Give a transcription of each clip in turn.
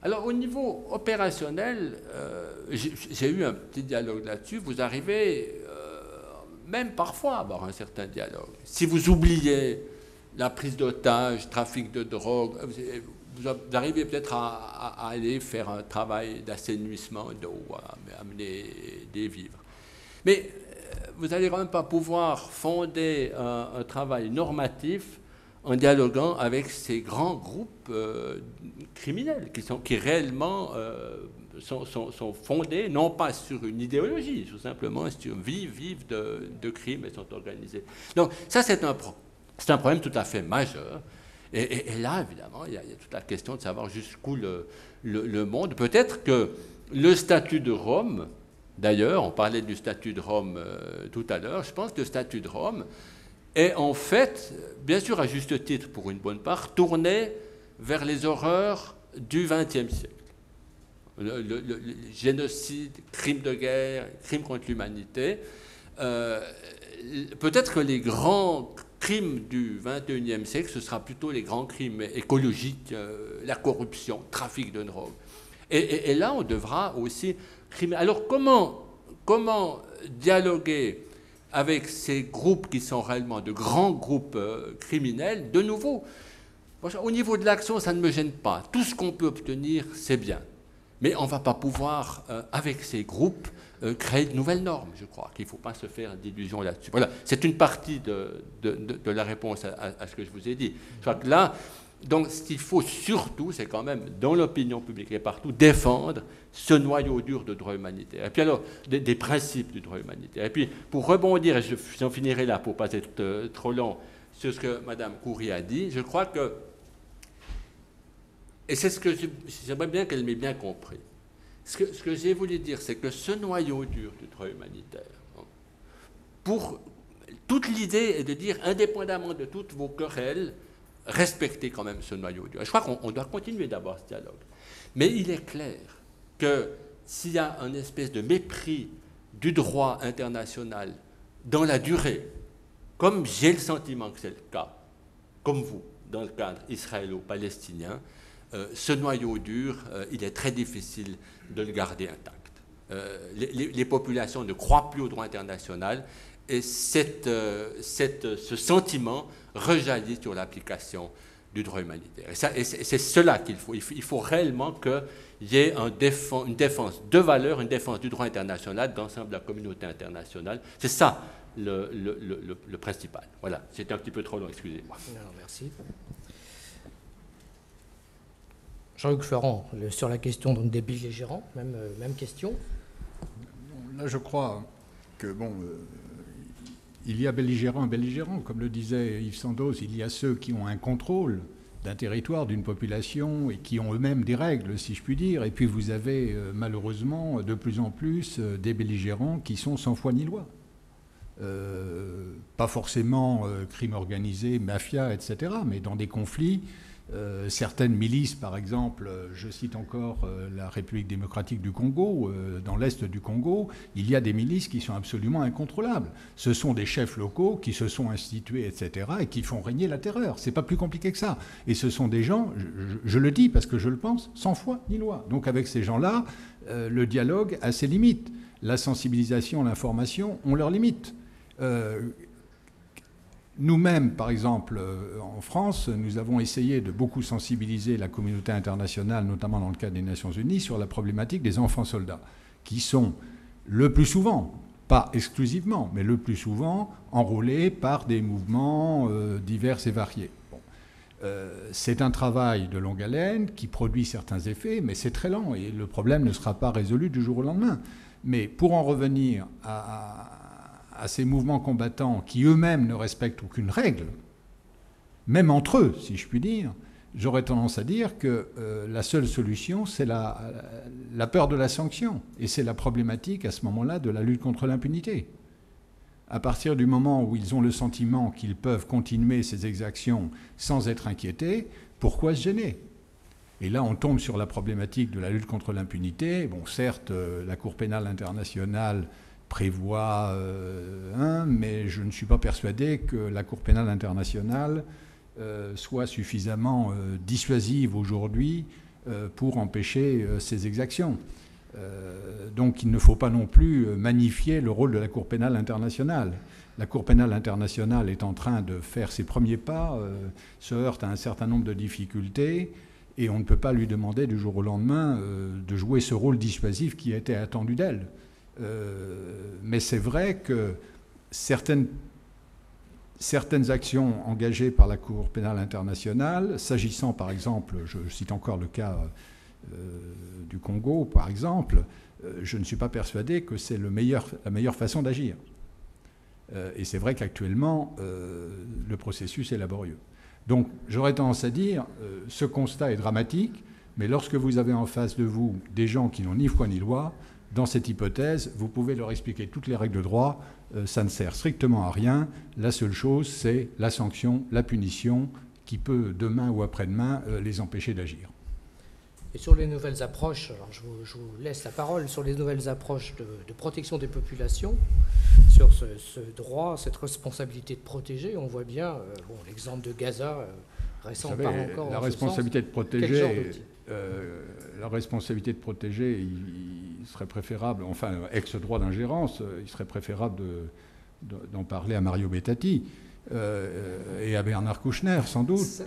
Alors, au niveau opérationnel, j'ai eu un petit dialogue là-dessus. Vous arrivez, même parfois, à avoir un certain dialogue. Si vous oubliez la prise d'otages, trafic de drogue, vous arrivez peut-être à aller faire un travail d'assainissement d'eau, à amener des vivres. Mais vous n'allez quand même pas pouvoir fonder un travail normatif en dialoguant avec ces grands groupes criminels qui réellement sont fondés non pas sur une idéologie, tout simplement vivent de crimes et sont organisés. Donc ça, c'est un problème tout à fait majeur. Et là, évidemment, il y a toute la question de savoir jusqu'où le monde. Peut-être que le statut de Rome, d'ailleurs, on parlait du statut de Rome tout à l'heure, je pense que le statut de Rome est en fait, bien sûr à juste titre pour une bonne part, tourné vers les horreurs du XXe siècle. Le génocide, crimes de guerre, crimes contre l'humanité. Peut-être que les grands crimes du XXIe siècle, ce sera plutôt les grands crimes écologiques, la corruption, trafic de drogue. Et là, on devra aussi... Alors comment dialoguer avec ces groupes qui sont réellement de grands groupes criminels? De nouveau, au niveau de l'action, ça ne me gêne pas. Tout ce qu'on peut obtenir, c'est bien. Mais on ne va pas pouvoir, avec ces groupes, créer de nouvelles normes, je crois, qu'il ne faut pas se faire d'illusions là-dessus. Voilà, c'est une partie de la réponse à ce que je vous ai dit. Je crois que là, donc, ce qu'il faut surtout, c'est quand même, dans l'opinion publique et partout, défendre ce noyau dur de droit humanitaire. Et puis alors, des principes du droit humanitaire. Et puis, pour rebondir, et j'en finirai là pour ne pas être trop long, sur ce que Mme Khoury a dit, je crois que, et c'est ce que j'aimerais bien qu'elle m'ait bien compris, ce que j'ai voulu dire, c'est que ce noyau dur du droit humanitaire, pour toute l'idée est de dire, indépendamment de toutes vos querelles, respecter quand même ce noyau dur. Et je crois qu'on doit continuer d'avoir ce dialogue. Mais il est clair que s'il y a un espèce de mépris du droit international dans la durée, comme j'ai le sentiment que c'est le cas, comme vous, dans le cadre israélo-palestinien, ce noyau dur, il est très difficile de le garder intact. Les populations ne croient plus au droit international et ce sentiment rejaillit sur l'application du droit humanitaire. Et c'est cela qu'il faut. Il faut réellement qu'il y ait une défense de valeur, une défense du droit international, d'ensemble de la communauté internationale. C'est ça le principal. Voilà, c'était un petit peu trop long, excusez-moi. Merci. Jean-Luc Florent, sur la question donc, des belligérants, même question. Là, je crois que, il y a belligérants et belligérants. Comme le disait Yves Sandoz, il y a ceux qui ont un contrôle d'un territoire, d'une population, et qui ont eux-mêmes des règles, si je puis dire. Et puis vous avez, malheureusement, de plus en plus des belligérants qui sont sans foi ni loi. Pas forcément crime organisé, mafia, etc., mais dans des conflits. Certaines milices, par exemple, je cite encore la République démocratique du Congo, dans l'est du Congo, il y a des milices qui sont absolument incontrôlables. Ce sont des chefs locaux qui se sont institués, etc., et qui font régner la terreur. C'est pas plus compliqué que ça. Et ce sont des gens, je le dis parce que je le pense, sans foi ni loi. Donc avec ces gens-là, le dialogue a ses limites. La sensibilisation, l'information ont leurs limites. Nous-mêmes, par exemple, en France, nous avons essayé de beaucoup sensibiliser la communauté internationale, notamment dans le cadre des Nations Unies, sur la problématique des enfants soldats, qui sont le plus souvent, pas exclusivement, mais le plus souvent enrôlés par des mouvements divers et variés. C'est un travail de longue haleine qui produit certains effets, mais c'est très lent et le problème ne sera pas résolu du jour au lendemain. Mais pour en revenir à ces mouvements combattants qui eux-mêmes ne respectent aucune règle, même entre eux, si je puis dire, j'aurais tendance à dire que la seule solution, c'est la peur de la sanction. Et c'est la problématique, à ce moment-là, de la lutte contre l'impunité. À partir du moment où ils ont le sentiment qu'ils peuvent continuer ces exactions sans être inquiétés, pourquoi se gêner ? Et là, on tombe sur la problématique de la lutte contre l'impunité. Bon, certes, la Cour pénale internationale prévoit mais je ne suis pas persuadé que la Cour pénale internationale soit suffisamment dissuasive aujourd'hui pour empêcher ces exactions. Donc il ne faut pas non plus magnifier le rôle de la Cour pénale internationale. La Cour pénale internationale est en train de faire ses premiers pas, se heurte à un certain nombre de difficultés, et on ne peut pas lui demander du jour au lendemain de jouer ce rôle dissuasif qui a été attendu d'elle. Mais c'est vrai que certaines actions engagées par la Cour pénale internationale, s'agissant par exemple, je cite encore le cas du Congo par exemple, je ne suis pas persuadé que c'est la meilleure façon d'agir. Et c'est vrai qu'actuellement, le processus est laborieux. Donc j'aurais tendance à dire, ce constat est dramatique, mais lorsque vous avez en face de vous des gens qui n'ont ni foi ni loi, dans cette hypothèse, vous pouvez leur expliquer toutes les règles de droit, ça ne sert strictement à rien. La seule chose, c'est la sanction, la punition, qui peut demain ou après-demain les empêcher d'agir. Et sur les nouvelles approches, alors je vous laisse la parole, sur les nouvelles approches de protection des populations, sur ce droit, cette responsabilité de protéger, on voit bien, l'exemple de Gaza récent, vous savez, parle encore la en ce responsabilité sens. de protéger, la responsabilité de protéger, il serait préférable, enfin, ex-droit d'ingérence, il serait préférable d'en parler à Mario Bettati et à Bernard Kouchner, sans doute.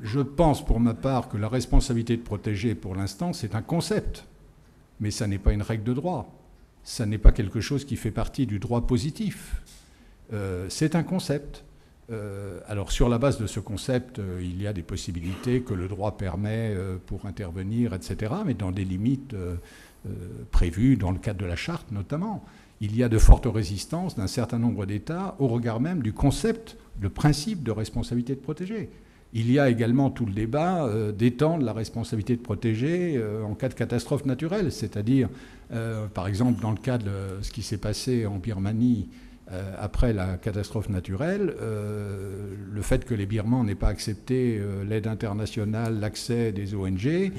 Je pense pour ma part que la responsabilité de protéger, pour l'instant, c'est un concept, mais ça n'est pas une règle de droit. Ça n'est pas quelque chose qui fait partie du droit positif. C'est un concept. Alors sur la base de ce concept, il y a des possibilités que le droit permet pour intervenir, etc., mais dans des limites prévues dans le cadre de la charte notamment. Il y a de fortes résistances d'un certain nombre d'États au regard même du concept, le principe de responsabilité de protéger. Il y a également tout le débat d'étendre la responsabilité de protéger en cas de catastrophe naturelle, c'est-à-dire, par exemple, dans le cas de ce qui s'est passé en Birmanie après la catastrophe naturelle, le fait que les Birmans n'aient pas accepté l'aide internationale, l'accès des ONG,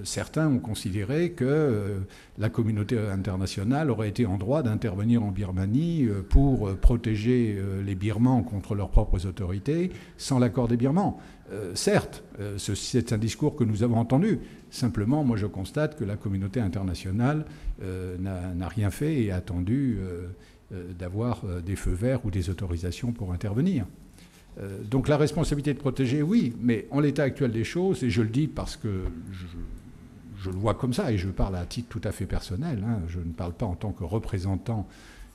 certains ont considéré que la communauté internationale aurait été en droit d'intervenir en Birmanie pour protéger les Birmans contre leurs propres autorités sans l'accord des Birmans. Certes, c'est un discours que nous avons entendu. Simplement, moi je constate que la communauté internationale n'a rien fait et a attendu d'avoir des feux verts ou des autorisations pour intervenir. Donc la responsabilité de protéger, oui, mais en l'état actuel des choses, et je le dis parce que je le vois comme ça, et je parle à titre tout à fait personnel, hein, je ne parle pas en tant que représentant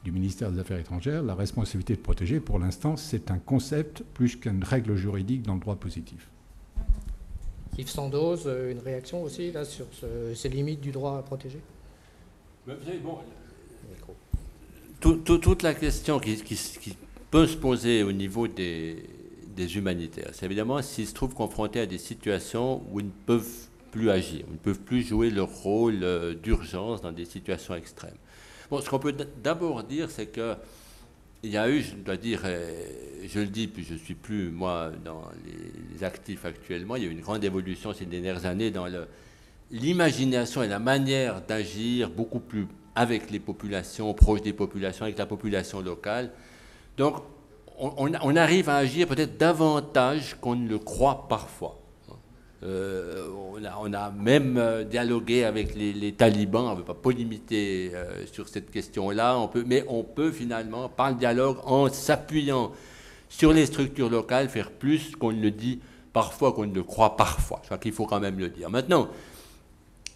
du ministère des Affaires étrangères, la responsabilité de protéger, pour l'instant, c'est un concept plus qu'une règle juridique dans le droit positif. Yves Sandoz, une réaction aussi là, sur ces limites du droit à protéger? Vous savez, bon, toute la question qui peut se poser au niveau des humanitaires, c'est évidemment s'ils se trouvent confrontés à des situations où ils ne peuvent plus agir, ils ne peuvent plus jouer leur rôle d'urgence dans des situations extrêmes. Bon, ce qu'on peut d'abord dire, c'est que il y a eu, je dois dire, je le dis, puis je ne suis plus, moi, dans les actifs actuellement, il y a eu une grande évolution ces dernières années dans l'imagination et la manière d'agir beaucoup plus avec les populations, proches des populations, avec la population locale. Donc, on arrive à agir peut-être davantage qu'on ne le croit parfois. On a même dialogué avec les talibans, on ne veut pas polémiquer sur cette question-là, mais on peut finalement, par le dialogue, en s'appuyant sur les structures locales, faire plus qu'on ne le dit parfois, qu'on ne le croit parfois. Je crois qu'il faut quand même le dire. Maintenant,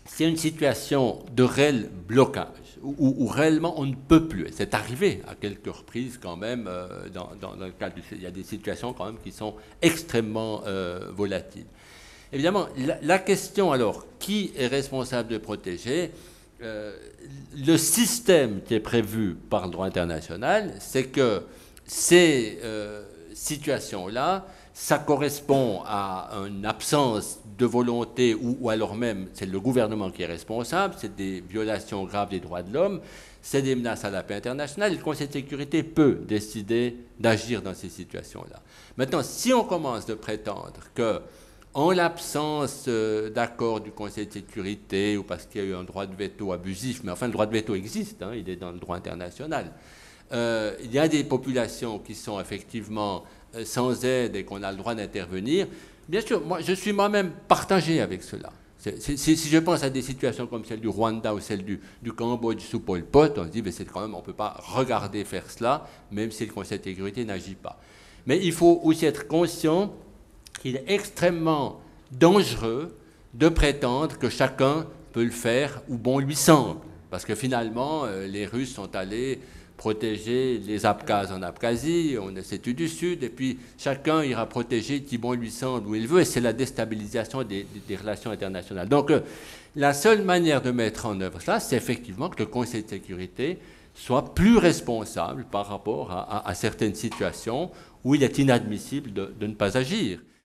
c'est une situation de réel blocage, où réellement on ne peut plus. Et c'est arrivé à quelques reprises quand même, dans le cadre il y a des situations quand même qui sont extrêmement volatiles. Évidemment, la question alors, qui est responsable de protéger? Le système qui est prévu par le droit international, c'est que ces situations-là, ça correspond à une absence de volonté ou alors même c'est le gouvernement qui est responsable, c'est des violations graves des droits de l'homme, c'est des menaces à la paix internationale. Le Conseil de sécurité peut décider d'agir dans ces situations-là. Maintenant, si on commence de prétendre que en l'absence d'accord du Conseil de sécurité ou parce qu'il y a eu un droit de veto abusif, mais enfin le droit de veto existe, hein, il est dans le droit international, il y a des populations qui sont effectivement sans aide et qu'on a le droit d'intervenir, Bien sûr, moi, je suis moi-même partagé avec cela. Si je pense à des situations comme celle du Rwanda ou celle du Cambodge sous Pol Pot, on se dit, mais c'est quand même, on ne peut pas regarder faire cela, même si le Conseil de sécurité n'agit pas. Mais il faut aussi être conscient qu'il est extrêmement dangereux de prétendre que chacun peut le faire où bon lui semble. Parce que finalement, les Russes sont allés protéger les Abkhazes en Abkhazie, on est du Sud, et puis chacun ira protéger qui bon lui semble où il veut, et c'est la déstabilisation des relations internationales. Donc, la seule manière de mettre en œuvre cela, c'est effectivement que le Conseil de sécurité soit plus responsable par rapport à certaines situations où il est inadmissible de ne pas agir.